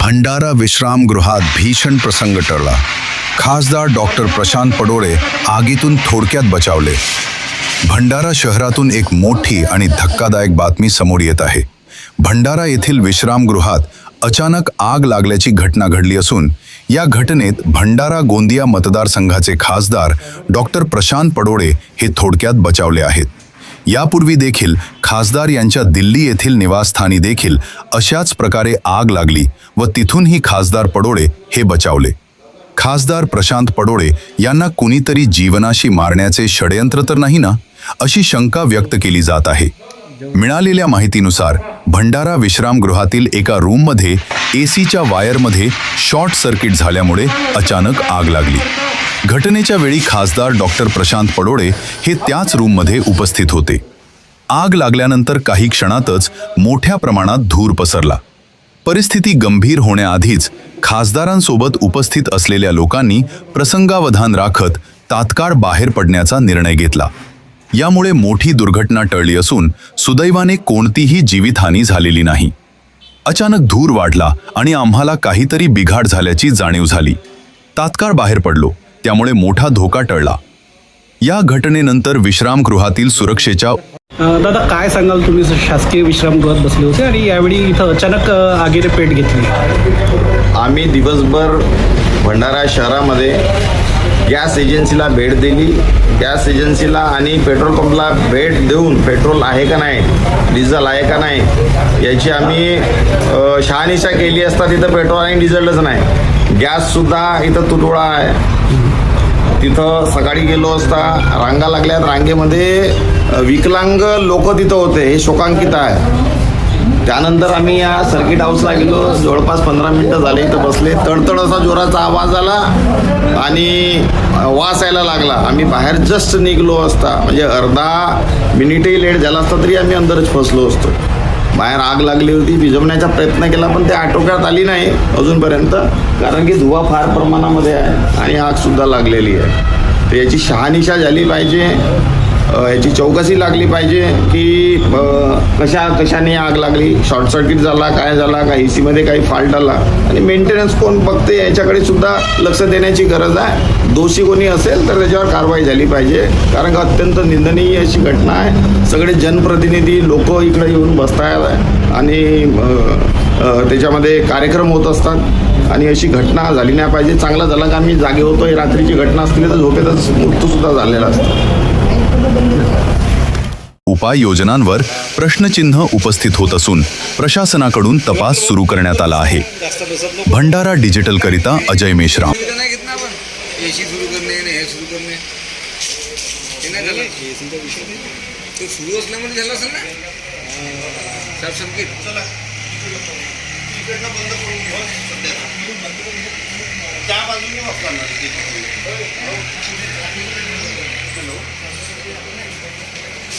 भंडारा विश्रामगृहात भीषण प्रसंग टळला. खासदार डॉक्टर प्रशांत पडोळे आगीतून थोडक्यात बचावले. भंडारा शहरातून एक मोठी आणि धक्कादायक बातमी समोर येत आहे. भंडारा येथील विश्रामगृहात अचानक आग लागल्याची घटना घडली असून या घटनेत भंडारा गोंदिया मतदारसंघाचे खासदार डॉक्टर प्रशांत पडोळे हे थोडक्यात बचावले आहेत. यापूर्वी देखील खासदार यांच्या दिल्ली येथील निवासस्थानी देखील अशाच प्रकारे आग लागली व तिथूनही खासदार पडोळे हे बचावले. खासदार प्रशांत पडोळे यांना कुणीतरी जीवनाशी मारण्याचे षडयंत्र तर नाही ना, अशी शंका व्यक्त केली जात आहे. मिळालेल्या माहितीनुसार भंडारा विश्रामगृहातील एका रूममध्ये एसीच्या वायरमध्ये शॉर्ट सर्किट झाल्यामुळे अचानक आग लागली. घटनेच्या वेळी खासदार डॉक्टर प्रशांत पडोळे हे त्याच रूममध्ये उपस्थित होते. आग लागल्यानंतर काही क्षणातच मोठ्या प्रमाणात धूर पसरला. परिस्थिती गंभीर होण्याआधीच खासदारांसोबत उपस्थित असलेल्या लोकांनी प्रसंगावधान राखत तात्काळ बाहेर पडण्याचा निर्णय घेतला. यामुळे मोठी दुर्घटना टळली असून सुदैवाने कोणतीही जीवितहानी झालेली नाही. अचानक धूर वाढला आणि आम्हाला काहीतरी बिघाड झाल्याची जाणीव झाली. तात्काळ बाहेर पडलो, त्यामुळे मोठा धोका टळला. या घटनेनंतर विश्रामगृहातील सुरक्षेच्या दादा काय सांगाल, तुम्ही शासकीय विश्रामगृहात बसले होते आणि यावेळी इथं अचानक आगीने पेट घेतली. आम्ही दिवसभर भंडारा शहरामध्ये गॅस एजन्सीला भेट दिली. गॅस एजन्सीला आणि पेट्रोल पंपला भेट देऊन पेट्रोल आहे का नाही, डिझेल आहे का नाही याची आम्ही शहानिशा केली असता तिथं पेट्रोल आणि डिझेलच नाही. गॅससुद्धा इथं तुटवडा आहे. तिथं सकाळी गेलो असता रांगा लागल्यात, रांगेमध्ये विकलांग लोक तिथं होते, हे शोकांकित आहे. त्यानंतर आम्ही या सर्किट हाऊसला गेलो. जवळपास 15 मिनटं झाले इथं बसले. तडतड असा जोराचा आवाज आला आणि वास यायला लागला. आम्ही बाहेर जस्ट निघलो असता, म्हणजे अर्धा मिनिटही लेट झाला असता तरी आम्ही अंदरच फसलो असतो. बाहेर आग लागली होती, विझवण्याचा प्रयत्न केला पण ते आटोक्यात आली नाही अजूनपर्यंत, कारण की धुवा फार प्रमाणामध्ये आहे आणि आगसुद्धा लागलेली आहे. तर याची शहानिशा झाली पाहिजे, याची चौकशी लागली पाहिजे की कशाने आग लागली, शॉर्ट सर्किट झाला, काय झाला, का ए सीमध्ये काही फॉल्ट आला आणि मेंटेनन्स कोण बघते याच्याकडे सुद्धा लक्ष देण्याची गरज आहे. दोषी कोणी असेल तर त्याच्यावर कारवाई झाली पाहिजे, कारण का अत्यंत निंदनीय अशी घटना आहे. सगळे जनप्रतिनिधी लोक इकडे येऊन बसतायत आणि त्याच्यामध्ये कार्यक्रम होत असतात आणि अशी घटना झाली नाही पाहिजे. चांगलं झालं का आम्ही जागे होतो. ही रात्रीची घटना असली तर झोपेतच मृत्यूसुद्धा झालेला असतो. उपाययोजनांवर प्रश्नचिन्ह उपस्थित होत असून प्रशासनाकडून तपास सुरू करण्यात आला आहे. भंडारा डिजिटल करिता अजय मेश्राम.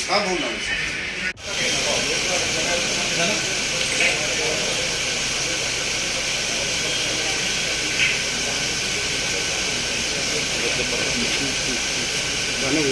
हा बोल ना. गाणं